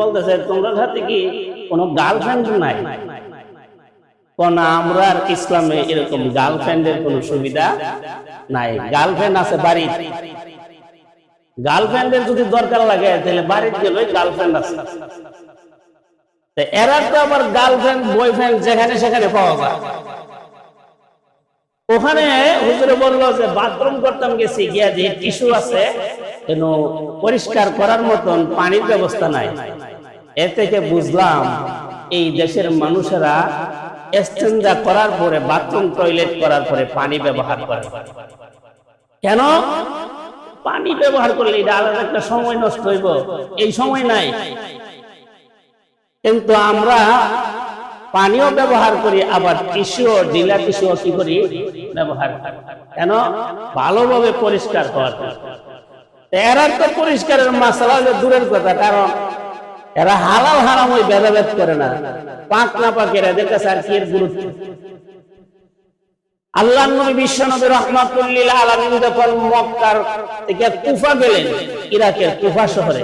বলতেছে তোমরা হাতে কি কোনো গার্লফ্রেন্ড নাই? কোন আমরা ইসলামে এরকম গার্লফ্রেন্ডের কোনো সুবিধা নাই। গার্লফ্রেন্ড আছে বাড়ি, গার্লফ্রেন্ডের যদি দরকার লাগে তাহলে বাড়িতে গেলে গার্লফ্রেন্ড আছে। এরা তো আবার গার্লফ্রেন্ড বয়ফ্রেন্ড যেখানে সেখানে পাওয়া যায়। ওখানে হুজুরে বললো যে বাথরুম করতাম গেছি, গিয়া যে টিস্যু আছে কিন্তু পরিষ্কার করার মতন পানির ব্যবস্থা নাই। এ থেকে বুঝলাম এই দেশের মানুষেরা ইস্তেঞ্জা করার পরে, বাথরুম টয়লেট করার পরে পানি ব্যবহার করে। কেন? পানি ব্যবহার করলে এটা আলাদা একটা সময় নষ্ট হইব, এই সময় নাই। কিন্তু আমরা পানিও ব্যবহার করি, আবার টিস্যুও, ঢিলা টিস্যুও কি করি? ব্যবহার করি। কেন? ভালোভাবে পরিষ্কার হওয়ার। এরা তো পরিষ্কারের মাসালা দূরের কথা, কারণ এরা হালাল হারাম ওই ভেদাভেদ করে না। পাক না পাকের এদের কাছে আর কি এর গুরুত্ব? আল্লাহর নবী বিশ্ব নবী রাহমাতুল লিল আলামিন যখন মক্কার থেকে কুফা গেলেন, ইরাকের কুফা শহরে,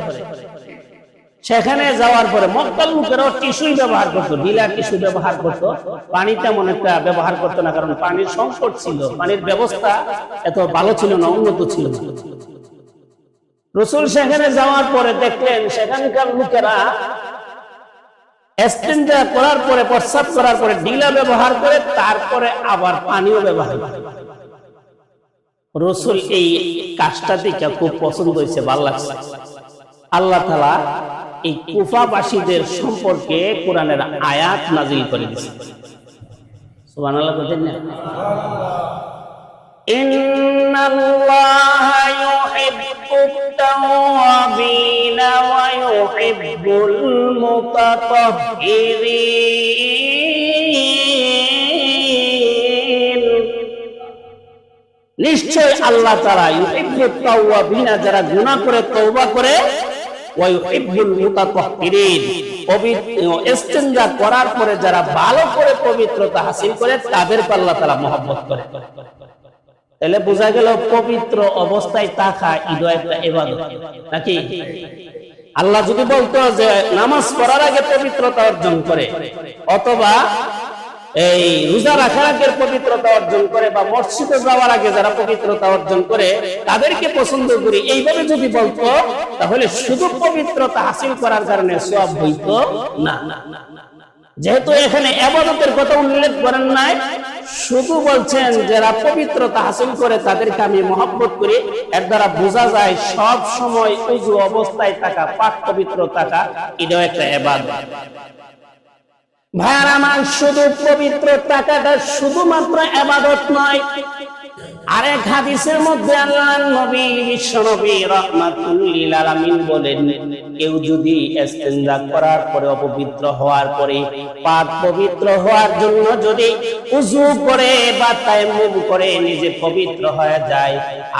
সেখানে যাওয়ার পরে মক্কার লোকেরাও টিস্যুই ব্যবহার করতো, ঢিলা টিস্যু ব্যবহার করতো, পানি তেমন একটা ব্যবহার করতো না, কারণ পানির সংকট ছিল, পানির ব্যবস্থা এত ভালো ছিল না, উন্নত ছিল না। রাসূল সেখানে যাওয়ার পরে দেখলেন সেখানকার লোকেরা ইস্তেঞ্জা করার পরে, প্রস্রাব করার পরে ঢিলা ব্যবহার করে, তারপরে আবার পানিও ব্যবহার করে। রাসূল এই কাজটা দেখে খুব পছন্দ হয়েছে, ভালো লাগছে। আল্লাহ তাআলা এই কুফাবাসীদের সম্পর্কে কোরআনের আয়াত নাযিল করে দিয়েছেন। সুবহানাল্লাহ বলেন না? ইন্নাল্লাহা ইউহিব্বুত তাওয়াবিনা ওয়া ইউহিব্বুল মুতাতাহহিরিন। নিশ্চয় আল্লাহ তাআলা ইউহিব্বুত তাওয়াবিনা, যারা গুনাহ করে তওবা করে, ওয়া ইউহিব্বুল মুতাতাহহিরিন, ইস্তেঞ্জা করার পরে যারা ভালো করে পবিত্রতা হাসিল করে তাদেরকে আল্লাহ তাআলা মহব্বত করে। তাহলে বোঝা গেল পবিত্র অবস্থায় থাকা ঈদ একটা ইবাদত, নাকি? আল্লাহ যদি বলতো যে নামাজ পড়ার আগে পবিত্রতা অর্জন করে, অথবা এই রোজা রাখার আগে পবিত্রতা অর্জন করে, বা মসজিদে যাওয়ার আগে যারা পবিত্রতা অর্জন করে তাদেরকে পছন্দ করি, এইভাবে যদি বলতো, তাহলে শুধু পবিত্রতা হাসিল করার কারণে সওয়াব হইতো না। যেহেতু এখানে ইবাদতের কথা উল্লেখ করেন নাই, শুধু বলছেন যারা পবিত্রতা হাসিল করে তাদেরকে আমি মহব্বত করি, এর দ্বারা বোঝা যায় সব সময় ওযু অবস্থায় থাকা, পাক পবিত্র থাকা, এটাও একটা ইবাদত। ভাইরা আমার, শুধু পবিত্র থাকাটা শুধুমাত্র ইবাদত নয়। আরেক হাদিসের মধ্যে আল্লাহর নবী বিশ্ব নবী রাহমাতুল লিল আলামিন বলেন, কেউ যদি ইস্তেঞ্জা করার পরে, অপবিত্র হওয়ার পরে, পাক পবিত্র হওয়ার জন্য যদি ওযু করে বা তায়াম্মুম করে নিজে পবিত্র হয়ে যায়,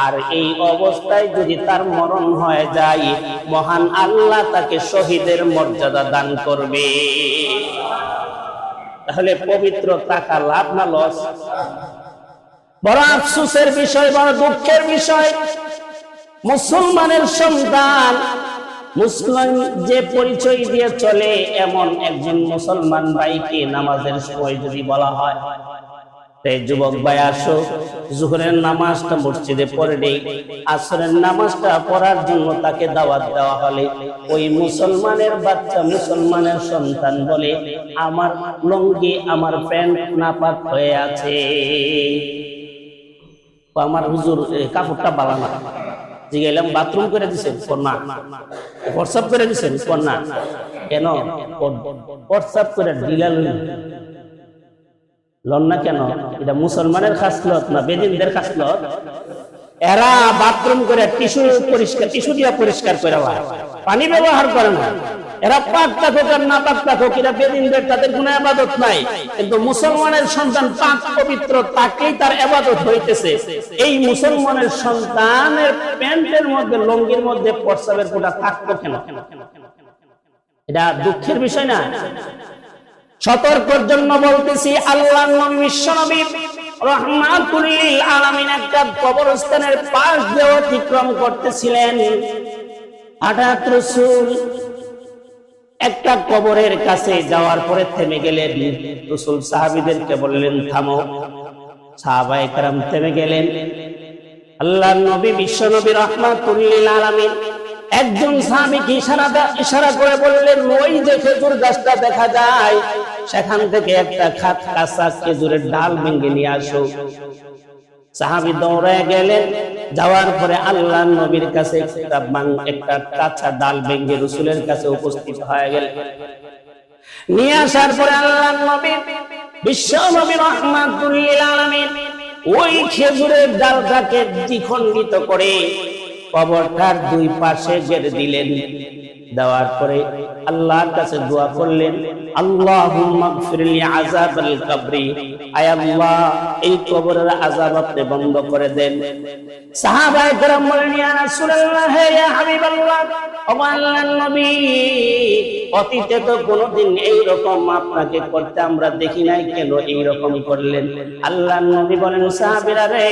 আর এই অবস্থায় যদি তার মরণ হয়ে যায়, মহান আল্লাহ তাকে শহীদের মর্যাদা দান করবে। তাহলে পবিত্র থাকা লাভ না লস? বড় আফসোসের বিষয়, বড় দুঃখের বিষয়, মুসলমানের সন্তান মুসলিম যে পরিচয় দিয়ে চলে, এমন একজন মুসলমান ভাইকে নামাজের সময় যদি বলা হয়, যুবক ভাই আসো, জোহরের নামাজটা মসজিদে পড়ে নেই, আসরের নামাজটা পড়ার জন্য তাকে দাওয়াত দেওয়া হলে, ওই মুসলমানের বাচ্চা, মুসলমানের সন্তান বলে, আমার লুঙ্গি, আমার প্যান্ট নাপাক হয়ে আছে, আমার হুজুর কাপড়টা ভালো না। জিজ্ঞাসা, বাথরুম করে দিচ্ছেন? না। প্রস্রাব করে দিচ্ছেন? না। কেন? প্রস্রাব করে ঢিলা লন না কেন? এটা মুসলমানের খাসলত না বেদিনদের খাসলত? এরা বাথরুম করে টিস্যু পরিষ্কার, টিস্যু দিয়ে পরিষ্কার করে, পানি ব্যবহার করে না। এরা পাক থাকুক আর না পাক থাকুক, এরা বেদিনদের, তাদের কোনো ইবাদত নাই। কিন্তু মুসলমানের সন্তান পাক পবিত্র তাকেই তার ইবাদত হইতেছে। এই মুসলমানের সন্তানের প্যান্টের মধ্যে, লুঙ্গির মধ্যে প্রস্রাবের ফোঁটা থাকতো কেন? এটা দুঃখের বিষয় না? সতর্কের জন্য বলতেছি, আল্লাহর নবী বিশ্ব নবী রাহমাতুল লিল আলামিন একটা কবরস্থানের পাশ দিয়ে অতিক্রম করতেছিলেন। হঠাৎ রাসূল একটা কবরের কাছে যাওয়ার পরে থেমে গেলেন। রাসূল সাহাবীদেরকে বললেন, থামো। সাহাবায়ে কেরাম থেমে গেলেন। আল্লাহর নবী বিশ্ব নবী রাহমাতুল লিল আলামিন একজন সাহাবীকে ইশারা করে বললেন, ওই যে খেজুর গাছটা দেখা যায়, সেখান থেকে একটা কাঁচা খেজুরের ডাল ভেঙে নিয়ে আসো। সাহাবী দৌড়ে গেলেন। যাওয়ার পরে আল্লাহর নবীর কাছে একটা কাঁচা ডাল ভেঙে রাসূলের কাছে উপস্থিত হয়ে গেলেন। নিয়ে আসার পরে আল্লাহর নবী বিশ্ব নবী রাহমাতুল লিল আলামিন ওই খেজুরের ডালটাকে দ্বিখণ্ডিত করে কবরটার দুই পাশে গেড়ে দিলেন। দেওয়ার পরে আল্লাহর কাছে দোয়া করলেন, আল্লাহুম্মা গফিরলি আযাবাল কবরি, আয় আল্লাহ এই কবরের আযাব আপনি বন্ধ করে দেন। সাহাবায়ে কেরাম বলেন, ইয়া রাসূলুল্লাহ, ইয়া হাবিবাল্লাহ, ও আল্লাহর নবী, অতীতে তো কোনোদিন এইরকম আপনাকে করতে আমরা দেখি নাই, কেন এইরকম করলেন? আল্লাহর নবী বলেন, সাহাবীরা রে,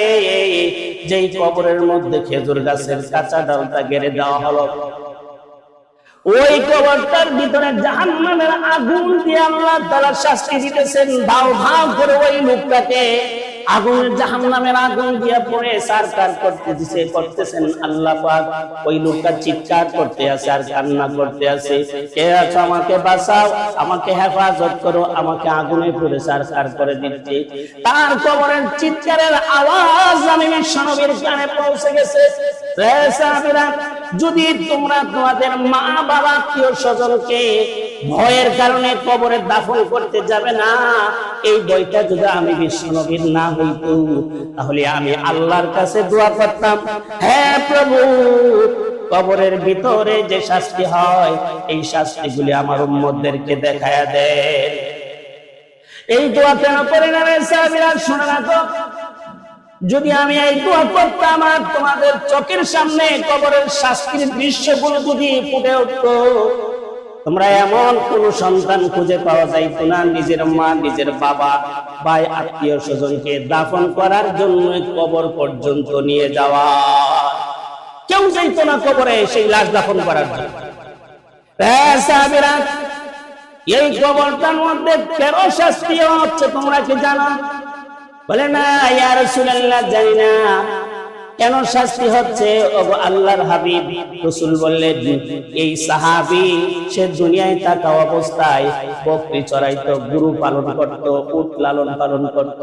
যেই কবরের মধ্যে খেজুর গাছের কাঁচা ডালটা গেড়ে দেওয়া হলো, ওই কবরটার ভিতরে জাহান্নামের আগুন দিয়ে আল্লাহ তাআলা শাস্তি দিতেছেন। দাও দাও করে ওই লোকটাকে আগুনের জাহান্নামের আগুন দিয়ে পড়ে সারকার করতেছেন আল্লাহ পাক। ওই লোকটা চিৎকার করতে আছে আর কান্না করতে আছে, কে আছো আমাকে বাঁচাও, আমাকে হেফাজত করো, আমাকে আগুনে পুড়ে সারকার করে দিচ্ছে। তার কবরের চিৎকারের আওয়াজ আমি বিশ্বনবীর কানে পৌঁছে গেছে। রে সাহাবীরা, যদি তোমরা তোমাদের মা বাবা আত্মীয় স্বজনকে ভয়ের কারণে কবরে দাফন করতে যাবে না, এই বইটা যদি আমি বিশ্বনবীর না হইতো, তাহলে আমি আল্লাহর কাছে দোয়া করতাম, হে প্রভু, কবরের ভিতরে যে শাস্তি হয় এই শাস্তিগুলি আমার উম্মতদেরকে দেখায়া দেন। এই দোয়া কেন করি না রে সাহাবীরা? শুনে রাখো, যদি আমি এই দোয়া করতাম আর তোমাদের চোখের সামনে কবরের শাস্তির দৃশ্যগুলো যদি ফুটে উঠতো, তোমরা এমন কোন সন্তান খুঁজে পাওয়া যাইতো না নিজের মা, নিজের বাবা, ভাই, আত্মীয় স্বজনকে দাফন করার জন্য কবর পর্যন্ত নিয়ে যাওয়া। কেউ যাইতো না কবরে সেই লাশ দাফন করার জন্য। সাহাবীরা, এই কবরটার মধ্যে কেন শাস্তি হচ্ছে তোমরা কি জানো? বলে না, ইয়া রাসূলুল্লাহ, জানি না কেন শাস্তি হচ্ছে। ওগো আল্লাহর হাবিব, রাসূল বললেন, এই সাহাবী সে দুনিয়ায় থাকা অবস্থায় বকরি চড়াইতো, গরু পালন করত, উট লালন পালন করত।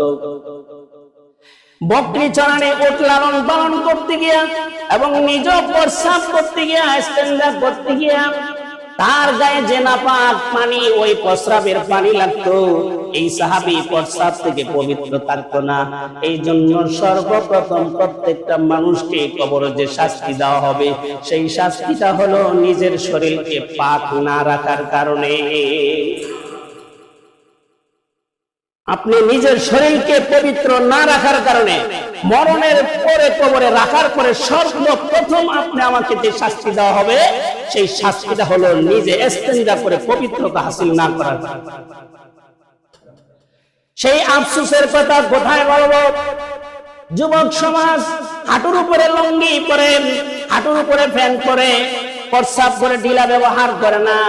বকরি চড়ানে উট লালন পালন করতে গিয়া এবং নিজ প্রস্রাব করতে গিয়া, ইস্তেঞ্জা করতে গিয়া তার গায়ে যে নাপাক পানি, ওই প্রস্রাবের পানি লাগতো, এই সাহাবী প্রস্রাব থেকে পবিত্র থাকতো না। এই জন্য সর্বপ্রথম প্রত্যেকটা মানুষকে কবরে যে শাস্তি দেওয়া হবে, সেই শাস্তিটা হলো নিজের শরীরকে পাক না রাখার কারণে। আপনি নিজের শরীরকে পবিত্র না রাখার কারণে মরণের পরে কবরে রাখার পরে সর্বপ্রথম আপনি আমাকে যে শাস্তি দেওয়া হবে, সেই শাস্তিটা হলো নিজে ইস্তেঞ্জা করে পবিত্রতা হাসিল না করার। সেই আফসোসের কথা কোথায় বলবো? যুবক সমাজ হাঁটুর উপরে লুঙ্গি পরে, হাঁটুর উপরে প্যান্ট পরে, প্রস্রাব করে ঢিলা ব্যবহার করে না,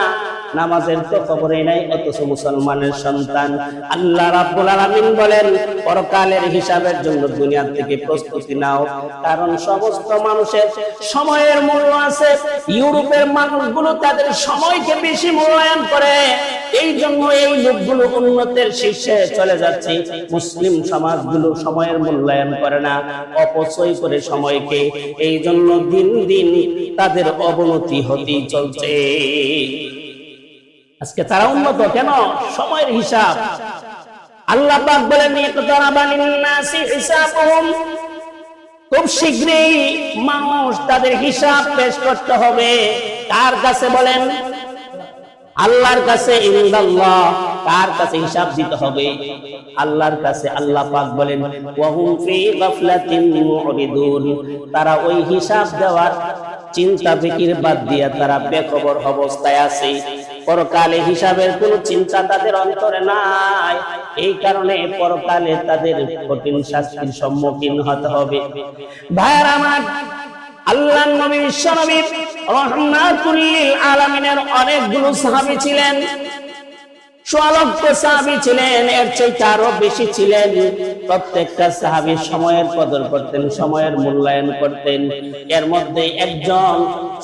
নামাজের তো খবরই নাই, অথচ মুসলমানের সন্তান। আল্লাহ রাব্বুল আলামিন বলেন, পরকালের হিসাবের জন্য দুনিয়া থেকে প্রস্তুতি নাও, কারণ সমস্ত মানুষের সময়ের মূল্য আছে। ইউরোপের মানুষগুলো তাদের সময়কে বেশি মূল্যায়ন করে, এই জন্য এই লোকগুলো উন্নতির শীর্ষে চলে যাচ্ছে। মুসলিম সমাজগুলো সময়ের মূল্যায়ন করে না, অপচয় করে সময়কে, এই জন্য দিন দিন তাদের অবনতি হতেই চলছে। আজকে তারা উন্নত কেন? সময়ের হিসাব। আল্লাহ পাক বলেন, খুব শীঘ্রই মানুষ তাদের হিসাব পেশ করতে হবে। কার কাছে বলেন? আল্লাহর কাছে। ইনদাল্লাহ, কার কাছে হিসাব দিতে হবে? আল্লাহর কাছে। আল্লাহ পাক বলেন, ওয়াহুম ফি গাফলাতিন মুরিদুন, তারা ওই হিসাব দেওয়ার চিন্তা ফিকির বাদ দিয়া তারা বেখবর অবস্থায় আছে। পরকালে হিসাবের কোন চিন্তা তাদের অন্তরে নাই, এই কারণে পরকালে তাদের কঠিন শাস্তির সম্মুখীন হতে হবে। ভাইরা আমার, আল্লাহর নবী বিশ্বনবী রাহমাতুল লিল আলামিনের অনেকগুলো সাহাবী ছিলেন, সোয়ালক্ষ সাহাবী ছিলেন, এর চেয়ে আরো বেশি ছিলেন। প্রত্যেকটা সাহাবী সময়ের কদর করতেন, সময়ের মূল্যায়ন করতেন। এর মধ্যে একজন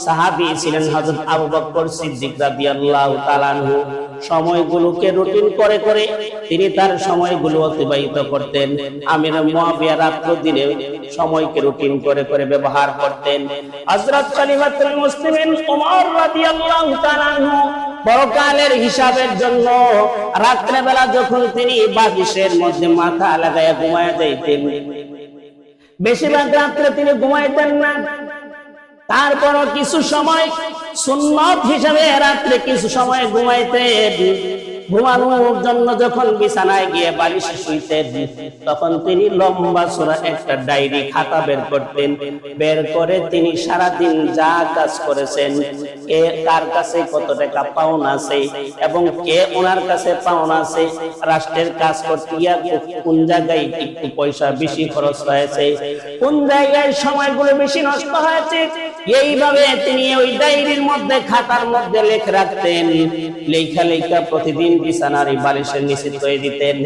সাহাবী ছিলেন হযরত আবু বকর সিদ্দিক রাদিয়াল্লাহু তাআলা আনহু। সময়গুলোকে রুটিন করে করে তিনি তার সময়গুলো অতিবাহিত করতেন। আমির মুয়াবিয়া রাত্র দিনে সময়কে রুটিন করে করে ব্যবহার করতেন। হযরত খলিফাতুল মুসলিমিন ওমর রাদিয়াল্লাহু তাআলা আনহু পরকালের হিসাবের জন্য রাত্রে বেলা যখন তিনি বালিশের মধ্যে মাথা লাগাইয়া ঘুমায়া যাইতেন, বেশিরভাগ রাত্রে তিনি ঘুমাইতেন না। তারপরও কিছু সময় সুন্নত হিসাবে রাত্রে কিছু সময় ঘুমাইতেন। ঘুমানোর জন্য যখন বিছানায় গিয়ে বালিশে শুইতেন, তখন তিনি লম্বা সূরা একটা ডায়েরি খাতা বের করতেন। বের করে তিনি সারাদিন যা কাজ করেছেন, কে কার কাছে কত টাকা পাওনা আছে এবং কে ওনার কাছে পাওনা আছে, রাষ্ট্রের কাজ করতে গিয়া কোন জায়গায় একটু পয়সা বেশি খরচ হয়েছে, কোন জায়গায় সময়গুলো বেশি নষ্ট হয়েছে, এইভাবে তিনি ওই ডায়েরির মধ্যে খাতার মধ্যে লেখা রাখতেন। লেখা লেখা প্রতিদিন বিছানার বালিশের নিচে থুয়ে দিতেন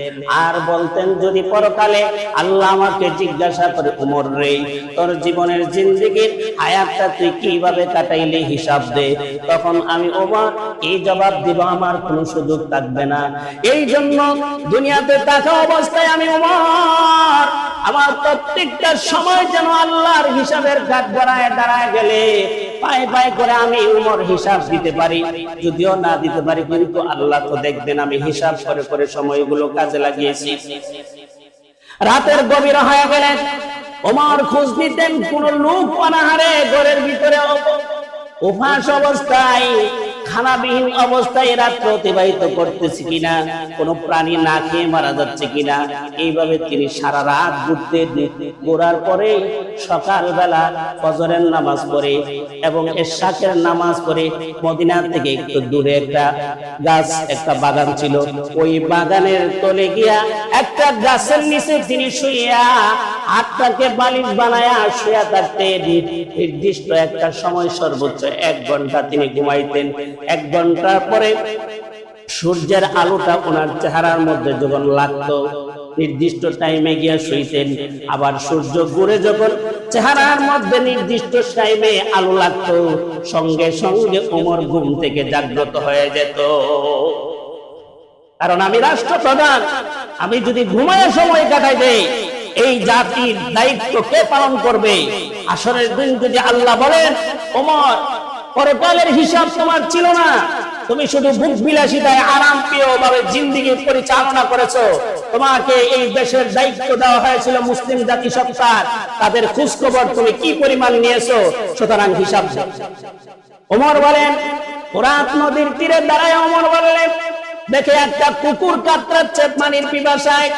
আর বলতেন, যদি পরকালে আল্লাহ আমাকে জিজ্ঞাসা করে, ওমর রে, তোর জীবনের জিন্দেগির হায়াতটা তুই কিভাবে কাটাইলি হিসাব দে, তখন আমি ওমর এই জবাব দিব, আমার কোনো সুযোগ থাকবে না। এই জন্য দুনিয়াতে থাকা অবস্থায় আমি ওমর আমার প্রত্যেকটা সময় যেন আল্লাহর হিসাবের কাঠগড়ায় দাঁড়ায় গেলে পায়ে পায়ে করে আমি ওমর হিসাব দিতে পারি। যদিও না দিতে পারি, কিন্তু আল্লাহ তো দেখবেন আমি হিসাব করে করে সময়গুলো কাজে লাগিয়েছি। রাতের গভীর হয়ে গেলে ওমর খোঁজ নিতেন কোন লোক অনাহারে ঘরের ভিতরে উপাস অবস্থায়, খানাবিহীন অবস্থায় রাত্র অতিবাহিত করতেছি কিনা, কোন প্রাণী না খেয়ে মারা যাচ্ছে কিনা। এইভাবে তিনি সারা রাত ঘুরতেন। ঘোরার পরে সকালবেলা ফজরের নামাজ পড়ে এবং ইশাকের নামাজ পড়ে মদিনা থেকে একটু দূরে একটা বাগান ছিল, ওই বাগানের তলে গিয়া একটা গাছের নিচে তিনি শুইয়া হাতটাকে বালিশ বানায়া শুয়া থাকতেন। নির্দিষ্ট একটা সময় সর্বোচ্চ 1 ঘন্টা তিনি ঘুমাইতেন। 1 ঘন্টার পরে সূর্যের আলোটা ওনার চেহারার মধ্যে যখন লাগতো, নির্দিষ্ট টাইমে গিয়া শুইতেন। আবার সূর্য ঘুরে যখন চেহারার মধ্যে নির্দিষ্ট টাইমে আলো লাগতো, সঙ্গে সঙ্গে ওমর ঘুম থেকে জাগ্রত হয়ে যেত। কারণ আমি রাষ্ট্রপ্রধান, আমি যদি ঘুমায় সময় কাটাই দেই, এই জাতির দায়িত্ব কে পালন করবে? আসরের দিন যদি আল্লাহ বলেন, ওমর পরকালের হিসাব তোমার ছিল না, তুমি শুধু ভোগ বিলাসিতায় আরাম প্রিয় ভাবে জিন্দেগি পরিচালনা করেছো, তোমাকে এই দেশের দায়িত্ব দেওয়া হয়েছিল মুসলিম জাতিসত্তার, তাদের খোঁজ খবর তুমি কি পরিমাণ নিয়েছো, সুতরাং হিসাব দাও। ওমর বলেন, ফোরাত নদীর তীরে দাঁড়ায় ওমর বললেন, দেখে একটা কুকুর কাতরাচ্ছে পানির পিপাসায়,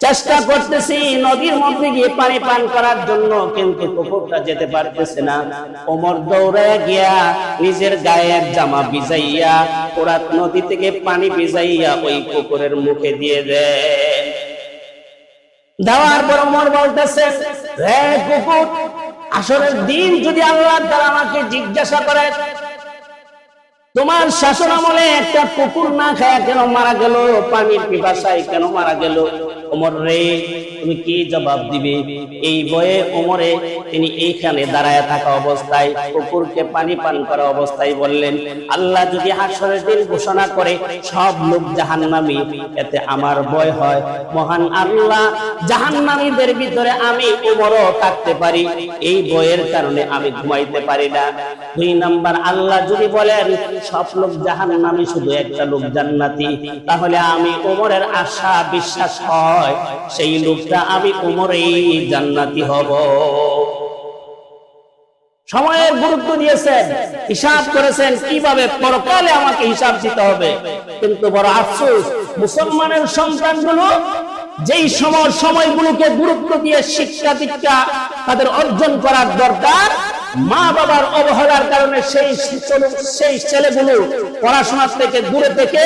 চেষ্টা করতেছি নদীর মধ্যে গিয়ে পানি পান করার জন্য, কিন্তু কুকুরটা যেতে পারতেছে না। ওমর দৌড়ায় গিয়া নিজের গায়ের জামা ভিজাইয়া ফোরাত নদী থেকে পানি ভিজাইয়া ওই কুকুরের মুখে দিয়ে দেন। দেওয়ার পর ওমর বলতেছে, হে কুকুর, আসরের দিন যদি আল্লাহ তাআলা আমাকে জিজ্ঞাসা করে, তোমার শাসন আমলে একটা কুকুর না খায় কেন মারা গেল, পানির পিপাসায় কেন মারা গেল, ওমর রে তুমি কি জবাব দিবে? এই ভয়ে ওমরে তিনি এইখানে দাঁড়ায় থাকা অবস্থায় কুকুরকে পানি পান করা অবস্থায় বললেন, আল্লাহ যদি হাসরের দিন ঘোষণা করে সব লোক জাহান্নামী, এতে আমার ভয় হয়। মহান আল্লাহ জাহান্নামীদের ভিতরে আমি ওমরও থাকতে পারি, এই ভয়ের কারণে আমি ঘুমাইতে পারি না। 2 নাম্বার, আল্লাহ যদি বলেন সব লোক জাহান্নামী, শুধু একটা লোক জান্নাতি, তাহলে আমি ওমরের আশা বিশ্বাস হয় সেই লোকটা আমি ওমরেই জান্নাতি হব। সময়ের গুরুত্ব দিয়েছেন, হিসাব করেছেন কিভাবে পরকালে আমাকে হিসাব দিতে হবে। কিন্তু বড় আফসোস, মুসলমানের সন্তানগুলো যেই সময়গুলোকে গুরুত্ব দিয়ে শিক্ষা দীক্ষা তাদের অর্জন করার দরকার, মা বাবার অবহেলার কারণে সেই ছেলেগুলো পড়াশোনার থেকে দূরে থেকে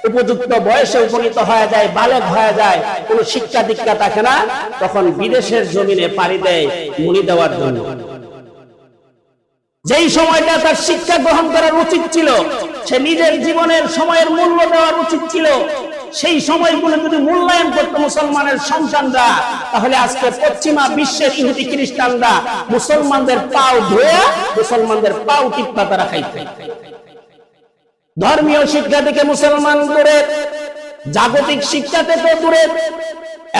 উপযুক্ত বয়সে উপনীত হয়ে যায়, বালেগ হয়ে যায়, কোন শিক্ষা দীক্ষা থাকে না, তখন বিদেশের জমিনে পাড়ি দেয় মুনি দেওয়ার জন্য। যেই সময়টা তার শিক্ষা গ্রহণ করার উচিত ছিল, সে নিজের জীবনের সময়ের মূল্য দেওয়ার উচিত ছিল, সেই সময়গুলো যদি মূল্যায়ন করতো মুসলমানের সন্তানরা, তাহলে আজকে পশ্চিমা বিশ্বের ইহুদি খ্রিস্টানরা মুসলমানদের পাও ধুয়ে মুসলমানদের পাও টিপ্পা তারা খাইতে। ধর্মীয় শিক্ষা থেকে মুসলমান দূরে, জাগতিক শিক্ষা থেকে দূরে,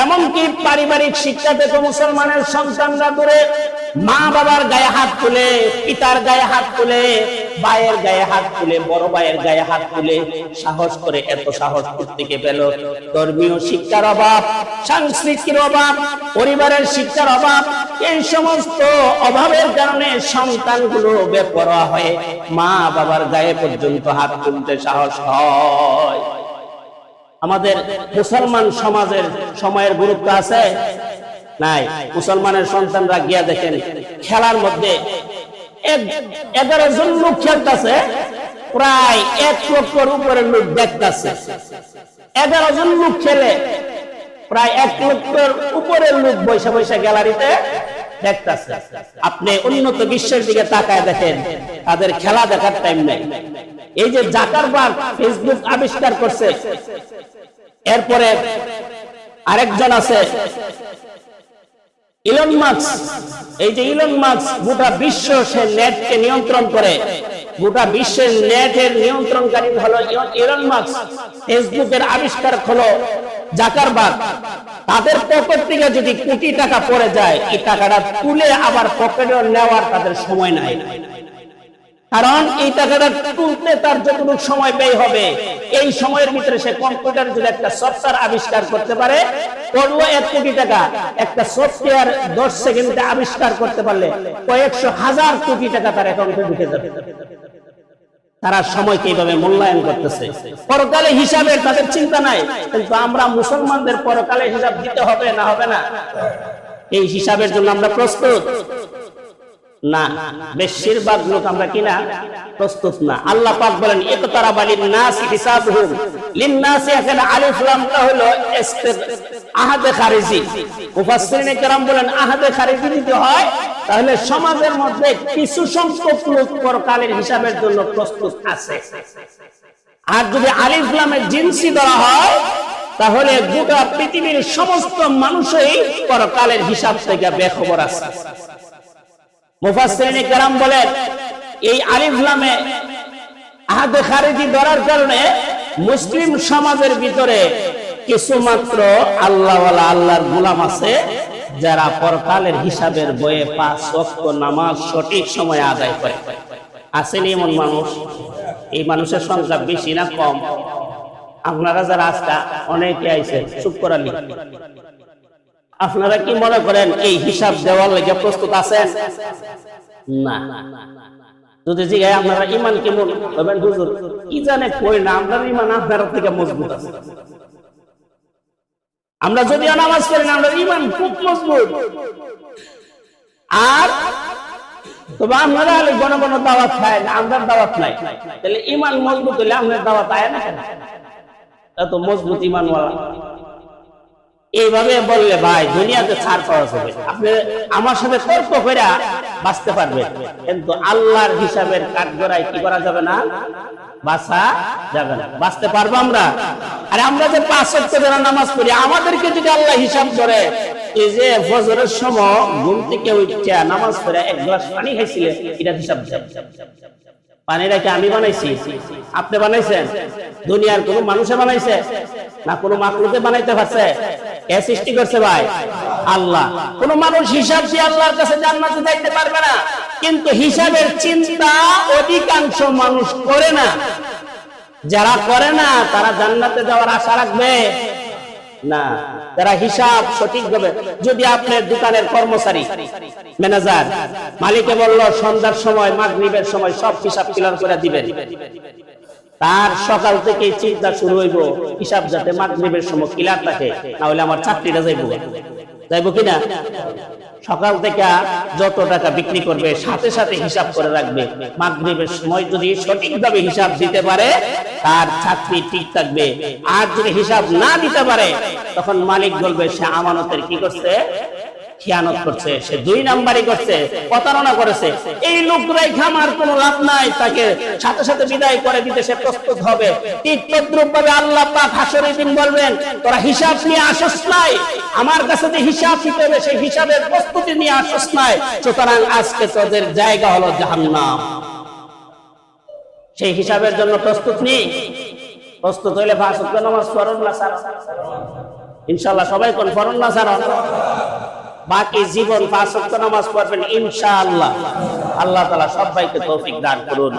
এমনকি পারিবারিক শিক্ষা থেকে মুসলমানের সন্তানরা দূরে। মা বাবার গায়ে হাত তুলে, পিতার গায়ে হাত তুলে, ভাইয়ের গায়ে হাত তুলে, বড় ভাইয়ের গায়ে হাত তুলে সাহস করে, এত সাহস থেকে পেল? ধর্মীয় শিক্ষার অভাব, সাংস্কৃতিক অভাব, পরিবারের শিক্ষার অভাব। এই সমস্ত অভাবের কারণে সন্তানগুলো বেপরোয়া হয়ে মা বাবার গায়ে পর্যন্ত হাত তুলতে সাহস হয়। আমাদের মুসলমান সমাজের সময়ের গুরুত্ব আছে নাই? মুসলমানের সন্তানরা গিয়া দেখেন খেলার মধ্যে 11 জন লোক খেলতেছে, প্রায় 1 লক্ষের উপরে লোক দেখতেছে। 11 জন লোক খেলে, প্রায় 1 লক্ষের উপরে লোক বৈশা বৈশা গ্যালারিতে দেখতেছে। আপনি উন্নত বিশ্বের দিকে তাকায় দেখেন, তাদের খেলা দেখার টাইম নেই। এই যে জাকারবার্গ ফেসবুক আবিষ্কার করছে, এরপরে আরেকজন আছে ইলন মাস্ক। এই যে ইলন মাস্ক গোটা বিশ্ব সে নেটকে নিয়ন্ত্রণ করে, গোটা বিশ্বের নেটের নিয়ন্ত্রণকারী হলো ইলন মাস্ক। ফেসবুকের আবিষ্কার হলো জাকারবার্গ। তাদের পকেট থেকে যদি কোটি টাকা পড়ে যায়, এই টাকাটা তুলে আবার পকেটে নেওয়ার তাদের সময় নাই। কারণ এই টাকাটা তুলতে তার যতটুকু সময় ব্যয় হবে, এই সময়ের ভিতরে সে কম্পিউটার যদি একটা সফটওয়্যার আবিষ্কার করতে পারে, পড়লো 1 কোটি টাকা, একটা সফটওয়্যার 10 সেকেন্ডে আবিষ্কার করতে পারলে কয়েকশো হাজার কোটি টাকা তার অ্যাকাউন্টে ঢুকে যাবে। তারা সময়কে এইভাবে মূল্যায়ন করতেছে। পরকালে হিসাবের তাদের চিন্তা নাই, কিন্তু আমরা মুসলমানদের পরকালে হিসাব দিতে হবে না হবে না? এই হিসাবের জন্য আমরা প্রস্তুত না। বেশিরভাগ লোক আমরা কিনা প্রস্তুত না। আল্লাহ পাক বলেন ইকতারাবা লিন-নাস হিসাবুহুম। লিন-নাস এখানে আলিফ লামটা হলো আহাদে খারিজি। মুফাসসিরিনে কেরাম বলেন আহাদে খারিজি দিতে হয়, তাহলে সমাজের মধ্যে কিছু সংখ্যক লোক পরকালের হিসাবের জন্য প্রস্তুত আছে। আর যদি আলিফ লামের জিনসি ধরা হয়, তাহলে গোটা পৃথিবীর সমস্ত মানুষই পরকালের হিসাব থেকে বেখবর আছে। মুফাসসিরিনে কেরাম বলেন এই আলিফ লামে আহাদে খারিজি ধরার কারণে মুসলিম সমাজের ভিতরে কিছু মাত্র আল্লাহওয়ালা, আল্লাহর গোলাম আছে, যারা পরকালের হিসাবের বয়ে 5 ওয়াক্ত নামাজ সঠিক সময়ে আদায় করে। আসেনি এমন মানুষ? এই মানুষের সংখ্যা বেশি না কম? আপনারা যারা আজকে অনেকে আইছেন, চুপ করালি, আপনারা কি মনে করেন এই হিসাব দেওয়ার লেগে প্রস্তুত আছেন? না। যদি জিজ্ঞাসা আপনারা ইমান কেমন হবেন, হুজুর কি জানে কই না, আপনার ইমান আপনার থেকে মজবুত আছে। আমরা যদি নামাজ পড়ি না, আমরা ইমান খুব মজবুত। আর তবে আপনারা ঘন ঘন দাওয়াত খায়, আমরা দাওয়াত নাই, তাহলে ইমান মজবুত হলে আপনার দাওয়াত আয় না কেন? এত মজবুত ইমানওয়ালা। এইভাবে বললে ভাই দুনিয়াতে ছাড় পাওয়া যাবে। আপনি আমার সাথে তর্ক করে বাঁচতে পারবেন, কিন্তু আল্লাহর হিসাবের কাঠগড়ায় কি করা যাবে না, বাঁচা যাবে না। বাঁচতে পারবো আমরা? আর আমরা যে 5 ওয়াক্ত যারা নামাজ পড়ি, আমাদেরকে যদি আল্লাহ হিসাব করে, এই যে ফজরের সময় ঘুম থেকে উঠে নামাজ পড়ে 1 গ্লাস পানি খাইছিলে, এটা হিসাব দেয়। পানিটা কি আমি বানাইছি? আপনি বানাইছেন? দুনিয়ার কোন মানুষে বানাইছে না কোন মাখলুকে বানাইতে পারছে? কে সৃষ্টি করছে ভাই? আল্লাহ। কোন মানুষ হিসাব দিয়ে আল্লাহর কাছে জান্নাতে যাইতে পারবে না, কিন্তু হিসাবের চিন্তা অধিকাংশ মানুষ করে না। যারা করে না তারা জান্নাতে যাওয়ার আশা রাখবে না। যারা হিসাব সঠিকভাবে, যদি আপনার দোকানের কর্মচারী ম্যানেজার মালিকে বলল সন্ধ্যার সময় মাগরিবের সময় সব হিসাব ক্লিয়ার করে দিবেন, তার সকাল থেকে চিন্তা শুরু হইব হিসাব যাতে মাগরিবের সময় ক্লিয়ার থাকে, না হলে আমার চাকরিটা যাইব। যাইব কিনা? সকাল থেকে যত টাকা বিক্রি করবে সাথে সাথে হিসাব করে রাখবে, মাগরিবের সময় যদি সঠিকভাবে হিসাব দিতে পারে তার চাকরি ঠিক থাকবে, আর যদি হিসাব না দিতে পারে তখন মালিক বলবে সে আমানতের কি করছে, খিয়ানত করছে, সে 2 নাম্বারই করছে, প্রতারণা করেছে। এই লোকরাই খামার কোনো লাভ নাই, তাকে সাথে সাথে বিদায় করে দিতে সে প্রস্তুত হবে। ঠিক তদ্রূপ ভাবে আল্লাহ পাক হাসরের দিন বলবেন তোরা হিসাব নিয়ে আসস নাই, আমার কাছে যে হিসাব দিতে হবে সেই হিসাবের প্রস্তুতি নিয়ে আসস নাই, সুতরাং আজকে তোদের জায়গা হলো জাহান্নাম। সেই হিসাবের জন্য প্রস্তুত নেই? প্রস্তুত হইলে 5 ওয়াক্ত নামাজ পড়ুন না স্যার, ইনশাআল্লাহ সবাই কোন পড়ুন না স্যার, বাকি জীবন 5 ওয়াক্ত নামাজ পড়বেন ইনশাআল্লাহ। আল্লাহ তাআলা সবাইকে তৌফিক দান করুন।